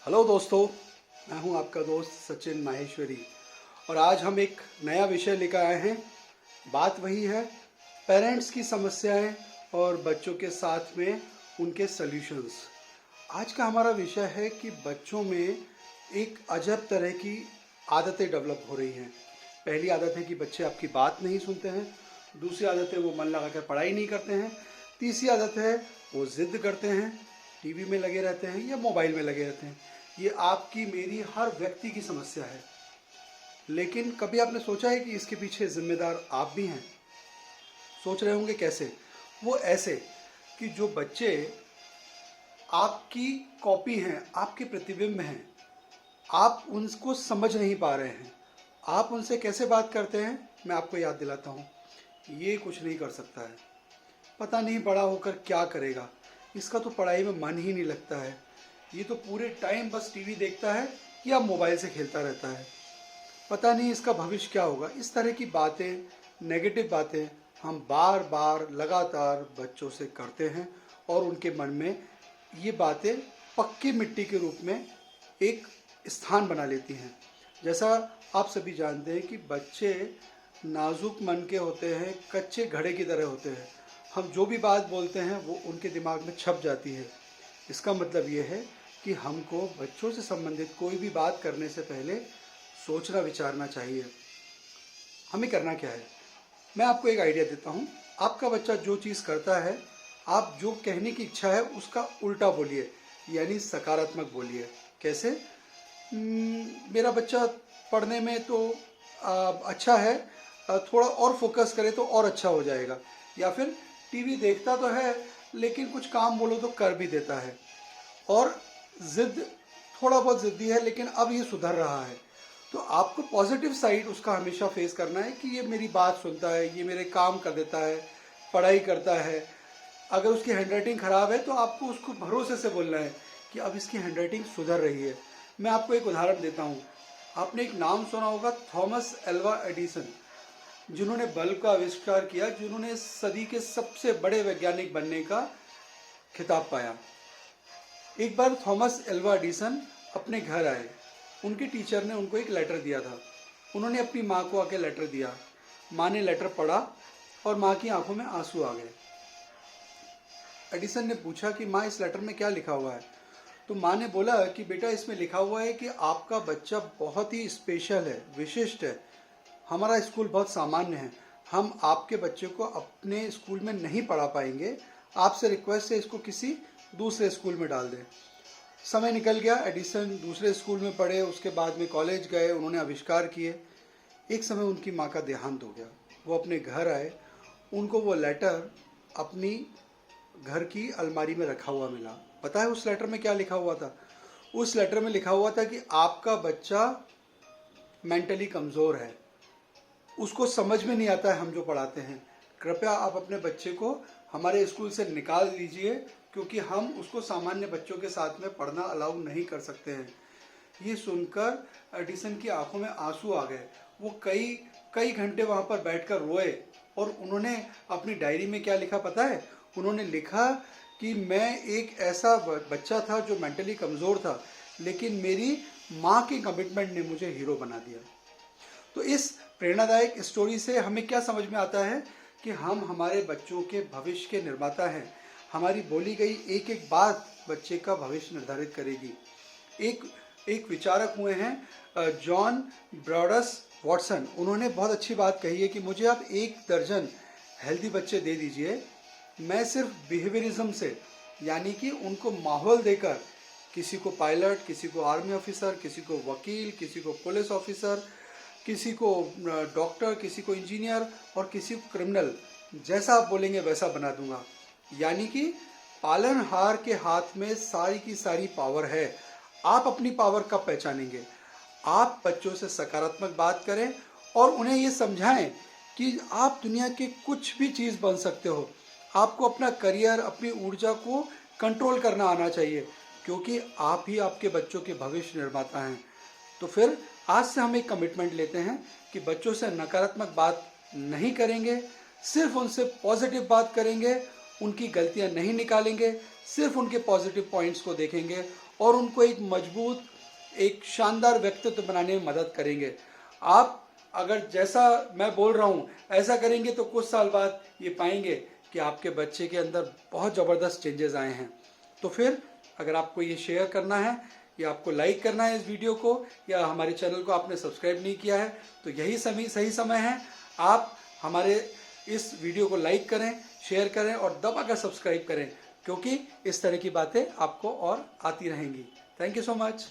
Hello दोस्तों, मैं हूं आपका दोस्त सचिन माहेश्वरी और आज हम एक नया विषय लेकर आए हैं। बात वही है, पेरेंट्स की समस्याएं और बच्चों के साथ में उनके सॉल्यूशंस। आज का हमारा विषय है कि बच्चों में एक अजब तरह की आदतें डेवलप हो रही हैं। पहली आदत है कि बच्चे आपकी बात नहीं सुनते हैं। दूसरी आदत है वो मन लगाकर पढ़ाई नहीं करते हैं। तीसरी आदत है वो ज़िद करते हैं, टीवी में लगे रहते हैं या मोबाइल में लगे रहते हैं। ये आपकी मेरी हर व्यक्ति की समस्या है। लेकिन कभी आपने सोचा है कि इसके पीछे जिम्मेदार आप भी हैं? सोच रहे होंगे कैसे? वो ऐसे कि जो बच्चे आपकी कॉपी हैं, आपके प्रतिबिंब हैं, आप उनको समझ नहीं पा रहे हैं। आप उनसे कैसे बात करते हैं, मैं आपको याद दिलाता हूँ। ये कुछ नहीं कर सकता है, पता नहीं बड़ा होकर क्या करेगा। इसका तो पढ़ाई में मन ही नहीं लगता है। ये तो पूरे टाइम बस टीवी देखता है या मोबाइल से खेलता रहता है। पता नहीं इसका भविष्य क्या होगा। इस तरह की बातें, नेगेटिव बातें हम बार बार लगातार बच्चों से करते हैं और उनके मन में ये बातें पक्की मिट्टी के रूप में एक स्थान बना लेती हैं। जैसा आप सभी जानते हैं कि बच्चे नाजुक मन के होते हैं, कच्चे घड़े की तरह होते हैं। हम जो भी बात बोलते हैं वो उनके दिमाग में छप जाती है। इसका मतलब ये है कि हमको बच्चों से संबंधित कोई भी बात करने से पहले सोचना विचारना चाहिए। हमें करना क्या है, मैं आपको एक आइडिया देता हूँ। आपका बच्चा जो चीज़ करता है, आप जो कहने की इच्छा है उसका उल्टा बोलिए, यानी सकारात्मक बोलिए। कैसे? मेरा बच्चा पढ़ने में तो अच्छा है, थोड़ा और फोकस करे तो और अच्छा हो जाएगा। या फिर टीवी देखता तो है लेकिन कुछ काम बोलो तो कर भी देता है, और ज़िद, थोड़ा बहुत ज़िद्दी है लेकिन अब ये सुधर रहा है। तो आपको पॉजिटिव साइड उसका हमेशा फेस करना है कि ये मेरी बात सुनता है, ये मेरे काम कर देता है, पढ़ाई करता है। अगर उसकी हैंडराइटिंग ख़राब है तो आपको उसको भरोसे से बोलना है कि अब इसकी हैंडराइटिंग सुधर रही है। मैं आपको एक उदाहरण देता हूँ। आपने एक नाम सुना होगा, थॉमस एल्वा एडिसन, जिन्होंने बल्ब का आविष्कार किया, जिन्होंने सदी के सबसे बड़े वैज्ञानिक बनने का खिताब पाया। एक बार थॉमस एल्वा एडिसन अपने घर आए। उनके टीचर ने उनको एक लेटर दिया था। उन्होंने अपनी माँ को आके लेटर दिया। माँ ने लेटर पढ़ा और माँ की आंखों में आंसू आ गए। एडिसन ने पूछा कि माँ, इस लेटर में क्या लिखा हुआ है? तो माँ ने बोला कि बेटा, इसमें लिखा हुआ है कि आपका बच्चा बहुत ही स्पेशल है, विशिष्ट है। हमारा स्कूल बहुत सामान्य है, हम आपके बच्चे को अपने स्कूल में नहीं पढ़ा पाएंगे। आपसे रिक्वेस्ट है इसको किसी दूसरे स्कूल में डाल दें। समय निकल गया, एडिसन दूसरे स्कूल में पढ़े, उसके बाद में कॉलेज गए, उन्होंने आविष्कार किए। एक समय उनकी माँ का देहांत हो गया। वो अपने घर आए, उनको वो लेटर अपनी घर की अलमारी में रखा हुआ मिला। पता है उस लेटर में क्या लिखा हुआ था? उस लेटर में लिखा हुआ था कि आपका बच्चा मेंटली कमज़ोर है, उसको समझ में नहीं आता है हम जो पढ़ाते हैं। कृपया आप अपने बच्चे को हमारे स्कूल से निकाल दीजिए, क्योंकि हम उसको सामान्य बच्चों के साथ में पढ़ना अलाउ नहीं कर सकते हैं। ये सुनकर एडिसन की आंखों में आंसू आ गए। वो कई घंटे वहाँ पर बैठकर रोए और उन्होंने अपनी डायरी में क्या लिखा पता है? उन्होंने लिखा कि मैं एक ऐसा बच्चा था जो मेंटली कमज़ोर था, लेकिन मेरी माँ की कमिटमेंट ने मुझे हीरो बना दिया। तो इस प्रेरणादायक स्टोरी से हमें क्या समझ में आता है कि हम हमारे बच्चों के भविष्य के निर्माता हैं। हमारी बोली गई एक एक बात बच्चे का भविष्य निर्धारित करेगी। एक विचारक हुए हैं जॉन ब्रॉडस वॉटसन। उन्होंने बहुत अच्छी बात कही है कि मुझे आप 1 दर्जन हेल्दी बच्चे दे दीजिए, मैं सिर्फ बिहेवियरिज्म से, यानी कि उनको माहौल देकर, किसी को पायलट, किसी को आर्मी ऑफिसर, किसी को वकील, किसी को पुलिस ऑफिसर, किसी को डॉक्टर, किसी को इंजीनियर और किसी को क्रिमिनल, जैसा आप बोलेंगे वैसा बना दूंगा। यानी कि पालनहार के हाथ में सारी की सारी पावर है। आप अपनी पावर कब पहचानेंगे? आप बच्चों से सकारात्मक बात करें और उन्हें ये समझाएं कि आप दुनिया के कुछ भी चीज़ बन सकते हो। आपको अपना करियर, अपनी ऊर्जा को कंट्रोल करना आना चाहिए, क्योंकि आप ही आपके बच्चों के भविष्य निर्माता हैं। तो फिर आज से हम एक कमिटमेंट लेते हैं कि बच्चों से नकारात्मक बात नहीं करेंगे, सिर्फ उनसे पॉजिटिव बात करेंगे, उनकी गलतियां नहीं निकालेंगे, सिर्फ उनके पॉजिटिव पॉइंट्स को देखेंगे और उनको एक मजबूत, एक शानदार व्यक्तित्व बनाने में मदद करेंगे। आप अगर जैसा मैं बोल रहा हूँ ऐसा करेंगे तो कुछ साल बाद ये पाएंगे कि आपके बच्चे के अंदर बहुत ज़बरदस्त चेंजेस आए हैं। तो फिर अगर आपको ये शेयर करना है या आपको लाइक करना है इस वीडियो को, या हमारे चैनल को आपने सब्सक्राइब नहीं किया है, तो यही सही समय है। आप हमारे इस वीडियो को लाइक करें, शेयर करें और दबाकर सब्सक्राइब करें, क्योंकि इस तरह की बातें आपको और आती रहेंगी। Thank you so much.